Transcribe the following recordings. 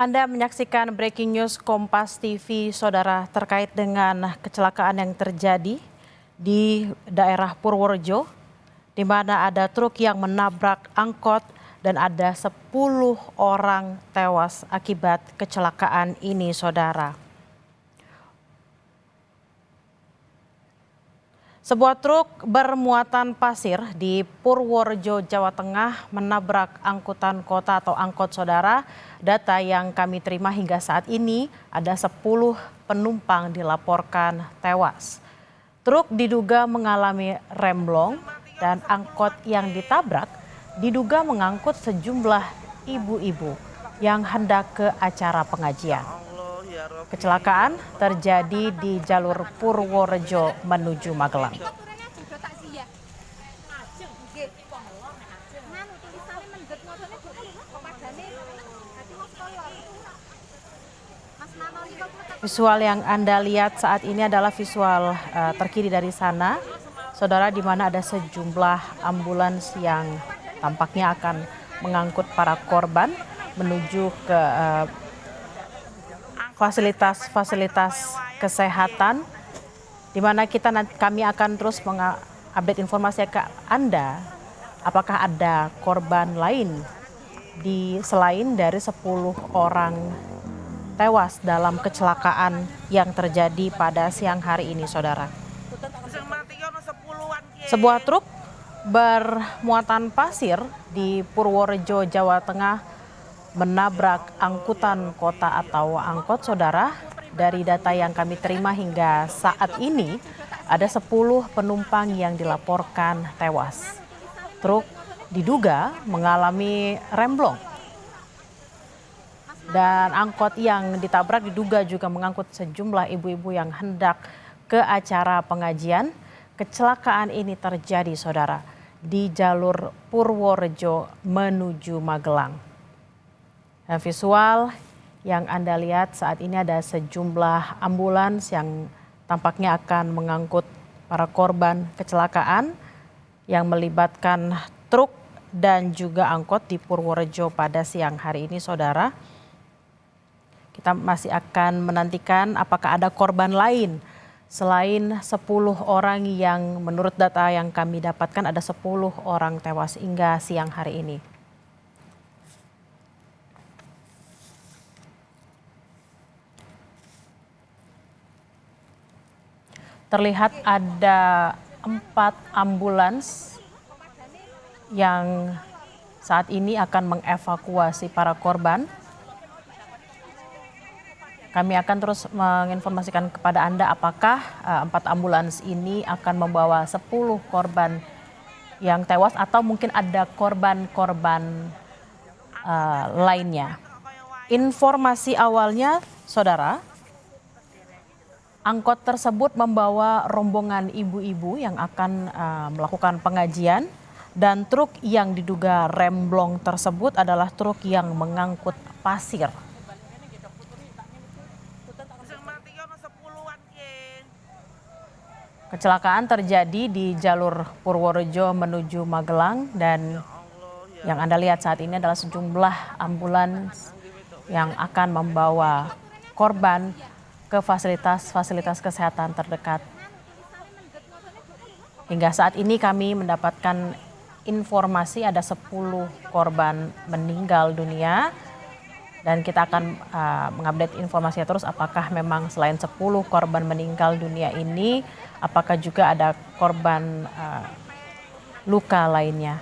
Anda menyaksikan Breaking News Kompas TV, Saudara, terkait dengan kecelakaan yang terjadi di daerah Purworejo, di mana ada truk yang menabrak angkot dan ada 10 orang tewas akibat kecelakaan ini, Saudara. Sebuah truk bermuatan pasir di Purworejo, Jawa Tengah menabrak angkutan kota atau angkot, Saudara. Data yang kami terima hingga saat ini ada 10 penumpang dilaporkan tewas. Truk diduga mengalami remblong dan angkot yang ditabrak diduga mengangkut sejumlah ibu-ibu yang hendak ke acara pengajian. Kecelakaan terjadi di jalur Purworejo menuju Magelang. Visual yang Anda lihat saat ini adalah visual terkini dari sana, Saudara, di mana ada sejumlah ambulans yang tampaknya akan mengangkut para korban menuju ke fasilitas kesehatan, di mana kami akan terus mengupdate informasi ke Anda apakah ada korban lain selain dari 10 orang tewas dalam kecelakaan yang terjadi pada siang hari ini, Saudara. Sebuah truk bermuatan pasir di Purworejo, Jawa Tengah menabrak angkutan kota atau angkot, Saudara. Dari data yang kami terima hingga saat ini ada 10 penumpang yang dilaporkan tewas. Truk diduga mengalami remblong dan angkot yang ditabrak diduga juga mengangkut sejumlah ibu-ibu yang hendak ke acara pengajian. Kecelakaan ini terjadi, Saudara, di jalur Purworejo menuju Magelang. Dan visual yang Anda lihat saat ini ada sejumlah ambulans yang tampaknya akan mengangkut para korban kecelakaan yang melibatkan truk dan juga angkot di Purworejo pada siang hari ini, Saudara. Kita masih akan menantikan apakah ada korban lain selain 10 orang yang menurut data yang kami dapatkan ada 10 orang tewas hingga siang hari ini. Terlihat ada 4 ambulans yang saat ini akan mengevakuasi para korban. Kami akan terus menginformasikan kepada Anda apakah 4 ambulans ini akan membawa 10 korban yang tewas atau mungkin ada korban-korban lainnya. Informasi awalnya, Saudara, angkot tersebut membawa rombongan ibu-ibu yang akan melakukan pengajian dan truk yang diduga remblong tersebut adalah truk yang mengangkut pasir. Kecelakaan terjadi di jalur Purworejo menuju Magelang dan yang Anda lihat saat ini adalah sejumlah ambulans yang akan membawa korban ke fasilitas kesehatan terdekat. Hingga saat ini kami mendapatkan informasi ada 10 korban meninggal dunia dan kita akan mengupdate informasinya terus apakah memang selain 10 korban meninggal dunia ini apakah juga ada korban luka lainnya.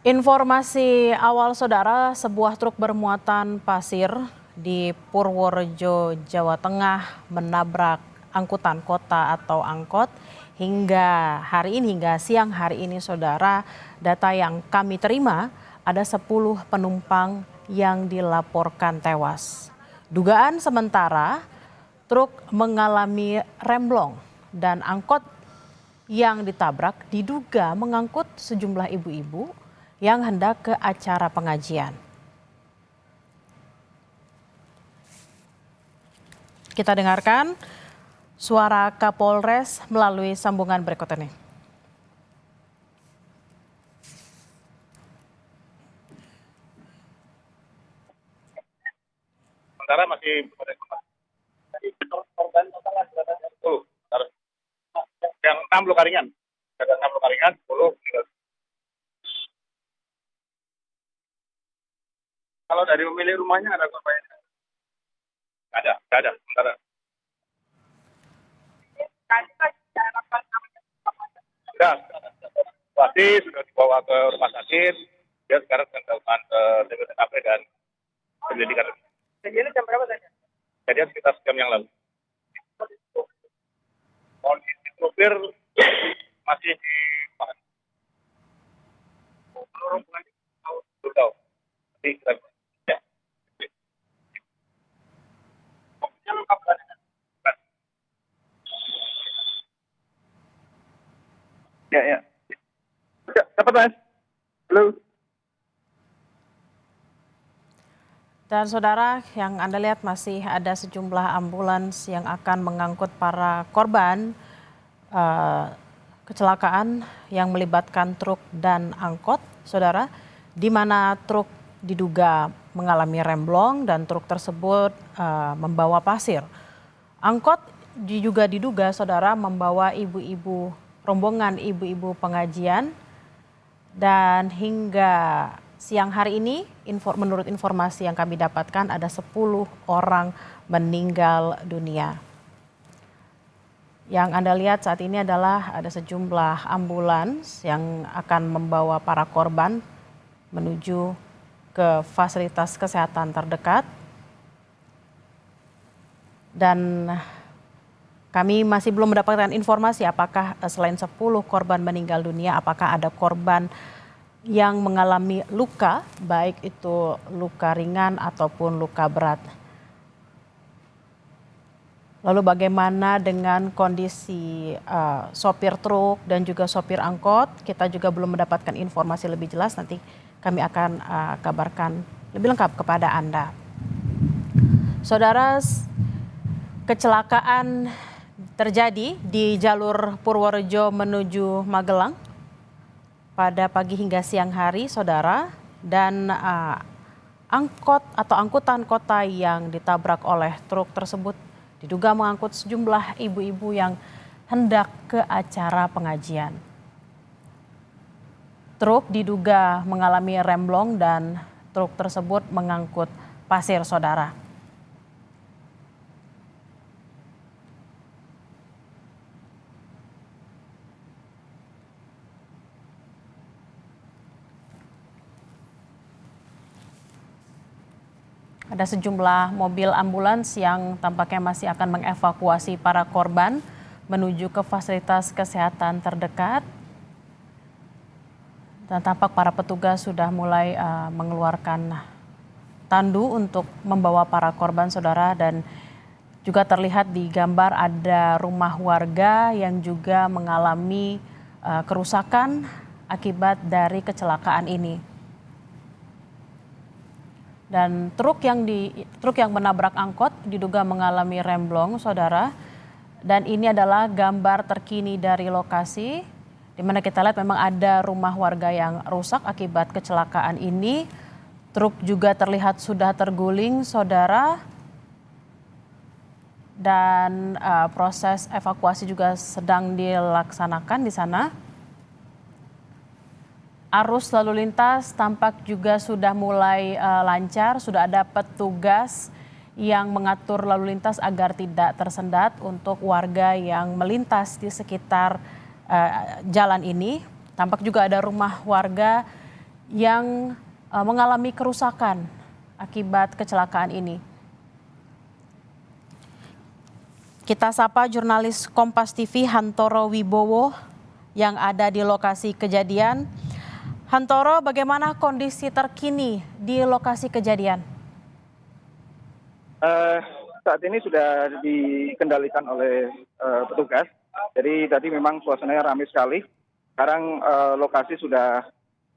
Informasi awal, Saudara, sebuah truk bermuatan pasir di Purworejo, Jawa Tengah menabrak angkutan kota atau angkot. Hingga hari ini, hingga siang hari ini, Saudara, data yang kami terima ada 10 penumpang yang dilaporkan tewas. Dugaan sementara truk mengalami remblong dan angkot yang ditabrak diduga mengangkut sejumlah ibu-ibu yang hendak ke acara pengajian. Kita dengarkan suara Kapolres melalui sambungan berikut ini. Sementara masih belum ada informasi. Korban total ada 10. Yang 6 luka ringan. Ada 6 luka ringan, 10 meninggal. Kalau dari pemilik rumahnya ada korban? Nggak ada. Sementara. Sudah dibawa ke rumah sakit. Dia sekarang sedang dilakukan TKP dan penyelidikan. Kejadian jam berapa tadi? Kejadian sekitar jam yang lalu. Kondisi supir masih di mana? Belum tahu. Nanti kita ya. Ya. Dapat Mas? Halo. Dan saudara, yang Anda lihat masih ada sejumlah ambulans yang akan mengangkut para korban kecelakaan yang melibatkan truk dan angkot, saudara, di mana truk diduga mengalami remblong dan truk tersebut membawa pasir. Angkot juga diduga, saudara, membawa rombongan ibu-ibu pengajian, dan hingga siang hari ini, menurut informasi yang kami dapatkan, ada 10 orang meninggal dunia. Yang Anda lihat saat ini adalah ada sejumlah ambulans yang akan membawa para korban menuju ke fasilitas kesehatan terdekat. Dan kami masih belum mendapatkan informasi apakah selain 10 korban meninggal dunia, apakah ada korban yang mengalami luka, baik itu luka ringan ataupun luka berat. Lalu bagaimana dengan kondisi sopir truk dan juga sopir angkot? Kita juga belum mendapatkan informasi lebih jelas, nanti kami akan kabarkan lebih lengkap kepada Anda. Saudara, kecelakaan terjadi di jalur Purworejo menuju Magelang pada pagi hingga siang hari, saudara, dan angkot atau angkutan kota yang ditabrak oleh truk tersebut diduga mengangkut sejumlah ibu-ibu yang hendak ke acara pengajian. Truk diduga mengalami remblong dan truk tersebut mengangkut pasir, saudara. Ada sejumlah mobil ambulans yang tampaknya masih akan mengevakuasi para korban menuju ke fasilitas kesehatan terdekat. Dan tampak para petugas sudah mulai mengeluarkan tandu untuk membawa para korban, saudara. Dan juga terlihat di gambar ada rumah warga yang juga mengalami kerusakan akibat dari kecelakaan ini. Dan truk yang menabrak angkot diduga mengalami remblong, saudara. Dan ini adalah gambar terkini dari lokasi, di mana kita lihat memang ada rumah warga yang rusak akibat kecelakaan ini. Truk juga terlihat sudah terguling, saudara. Dan proses evakuasi juga sedang dilaksanakan di sana. Arus lalu lintas tampak juga sudah mulai lancar, sudah ada petugas yang mengatur lalu lintas agar tidak tersendat untuk warga yang melintas di sekitar jalan ini. Tampak juga ada rumah warga yang mengalami kerusakan akibat kecelakaan ini. Kita sapa jurnalis Kompas TV Hantoro Wibowo yang ada di lokasi kejadian. Hantoro, bagaimana kondisi terkini di lokasi kejadian? Saat ini sudah dikendalikan oleh petugas. Jadi tadi memang suasananya ramai sekali. Sekarang lokasi sudah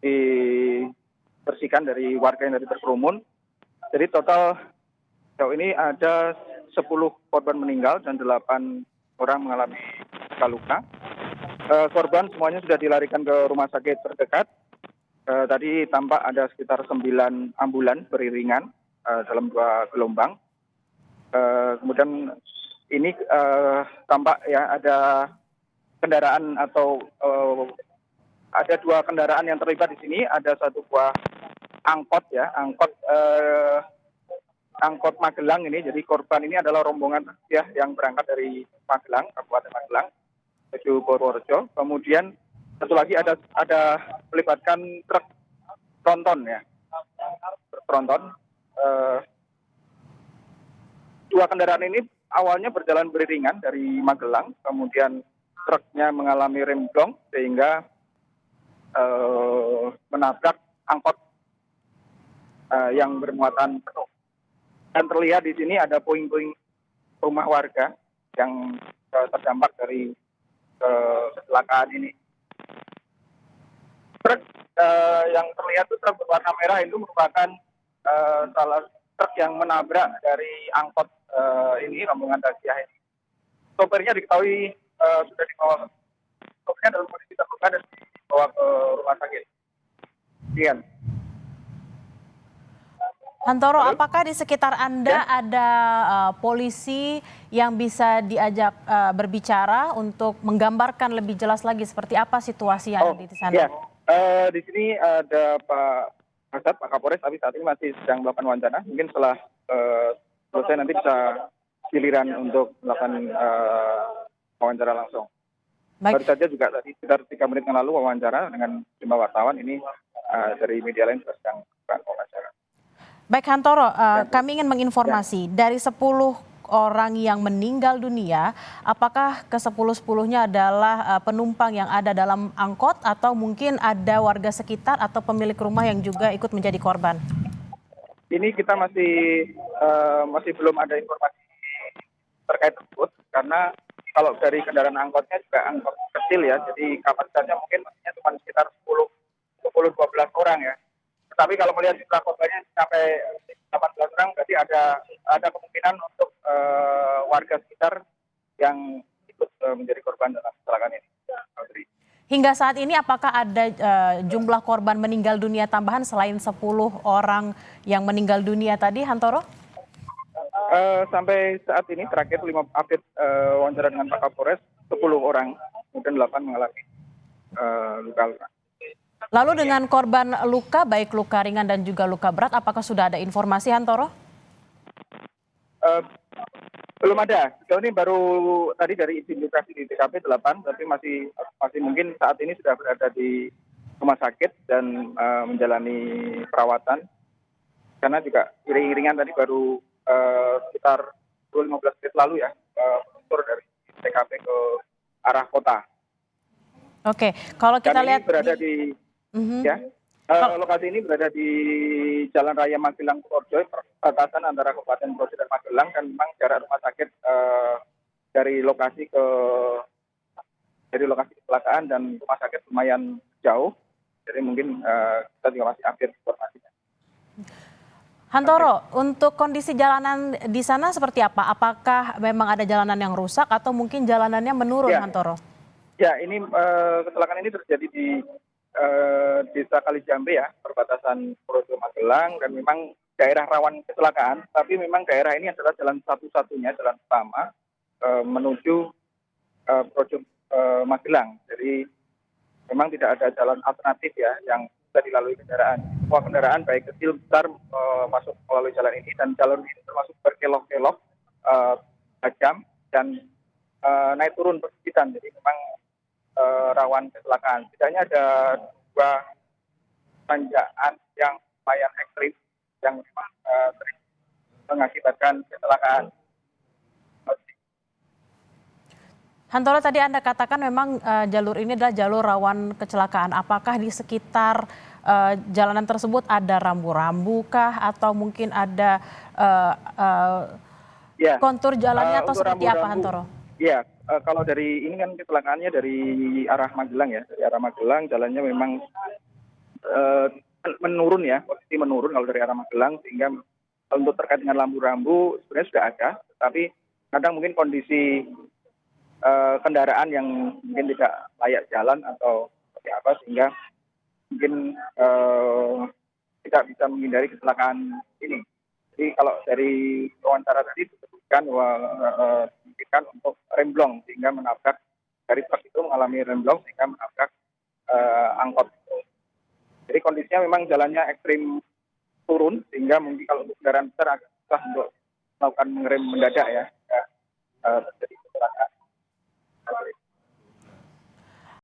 dibersihkan dari warga yang tadi berkerumun. Jadi total sejauh ini ada 10 korban meninggal dan 8 orang mengalami luka. Korban semuanya sudah dilarikan ke rumah sakit terdekat. Tadi tampak ada sekitar 9 ambulan beriringan dalam 2 gelombang. Kemudian ini tampak ya ada kendaraan atau ada 2 kendaraan yang terlibat di sini. Ada 1 buah angkot ya, angkot Magelang ini. Jadi korban ini adalah rombongan ya yang berangkat dari Magelang, Kabupaten Magelang, menuju Purworejo. Kemudian satu lagi ada melibatkan truk tronton ya, truk tronton. 2 kendaraan ini awalnya berjalan beriringan dari Magelang, kemudian truknya mengalami remblong sehingga menabrak angkot yang bermuatan penuh. Dan terlihat di sini ada puing-puing rumah warga yang terdampak dari kecelakaan ini. Truk yang terlihat itu truk berwarna merah itu merupakan salah truk yang menabrak dari angkot ini, rombongan takziah ini. Sopirnya diketahui sudah dibawa, sopirnya dalam kondisi terluka dan dibawa ke rumah sakit. Sekian. Hantoro, apakah di sekitar Anda ada polisi yang bisa diajak berbicara untuk menggambarkan lebih jelas lagi seperti apa situasi yang ada di sana? Iya. Di sini ada Pak Kasat, Pak Kapolres, tapi saat ini masih sedang melakukan wawancara. Mungkin setelah selesai nanti bisa giliran untuk melakukan wawancara langsung. Baru saja juga tadi sekitar 3 menit yang lalu wawancara dengan 5 wartawan ini dari media lain juga sedang melakukan wawancara. Baik Hantoro, kami ingin menginformasi dari 10 orang yang meninggal dunia, apakah ke-10-10-nya adalah penumpang yang ada dalam angkot atau mungkin ada warga sekitar atau pemilik rumah yang juga ikut menjadi korban? Ini kita masih belum ada informasi terkait tersebut, karena kalau dari kendaraan angkotnya juga angkot kecil ya, jadi kapasitasnya mungkin cuma sekitar 10-12 orang ya. Tapi kalau melihat jumlah korbannya sampai 18 orang, berarti ada kemungkinan untuk warga sekitar yang ikut menjadi korban dalam kecelakaan ini. Hingga saat ini apakah ada jumlah korban meninggal dunia tambahan selain 10 orang yang meninggal dunia tadi, Hantoro? Sampai saat ini terakhir 5 update wawancara dengan Pak Kapolres, 10 orang, kemudian 8 mengalami luka-luka. Lalu dengan korban luka, baik luka ringan dan juga luka berat, apakah sudah ada informasi, Hantoro? Belum ada. Sejauh ini baru tadi dari identifikasi di TKP 8, tapi masih mungkin saat ini sudah berada di rumah sakit dan menjalani perawatan. Karena juga iring-iringan tadi baru sekitar 15 menit lalu ya, meluncur dari TKP ke arah kota. Oke, kalau kita lihat berada di lokasi ini berada di Jalan Raya Magelang Purworejo, perbatasan antara Kabupaten Purworejo dan Magelang, dan memang jarak rumah sakit dari lokasi kecelakaan dan rumah sakit lumayan jauh. Jadi mungkin kita juga masih update informasinya. Hantoro, untuk kondisi jalanan di sana seperti apa? Apakah memang ada jalanan yang rusak atau mungkin jalanannya menurun, Hantoro? Ya, ini kecelakaan ini terjadi di Desa Kalijambe ya, perbatasan Purworejo Magelang, dan memang daerah rawan kecelakaan, tapi memang daerah ini adalah jalan satu-satunya, jalan utama menuju Purworejo Magelang. Jadi memang tidak ada jalan alternatif ya yang bisa dilalui kendaraan. Semua kendaraan baik kecil besar masuk melalui jalan ini, dan jalur ini termasuk berkelok-kelok, tajam dan naik turun perbukitan. Jadi memang rawan kecelakaan. Setidaknya ada 2 tanjakan yang lumayan ekstrim yang memang sering mengakibatkan kecelakaan. Hantoro, tadi Anda katakan memang jalur ini adalah jalur rawan kecelakaan. Apakah di sekitar jalanan tersebut ada rambu-rambu kah atau mungkin ada kontur jalannya atau seperti apa, Hantoro? Iya, kalau dari ini kan kecelakaannya dari arah Magelang ya, dari arah Magelang jalannya memang menurun ya, posisi menurun kalau dari arah Magelang, sehingga untuk terkait dengan rambu-rambu sebenarnya sudah ada, tapi kadang mungkin kondisi kendaraan yang mungkin tidak layak jalan atau seperti apa, sehingga mungkin tidak bisa menghindari kecelakaan ini. Jadi kalau dari wawancara tadi disebutkan bahwa dimungkinkan untuk remblong sehingga menabrak, dari truk itu mengalami remblong sehingga menabrak angkot. Jadi kondisinya memang jalannya ekstrim turun, sehingga mungkin kalau untuk kendaraan besar agak susah untuk melakukan mengerem mendadak ya, terjadi kecelakaan.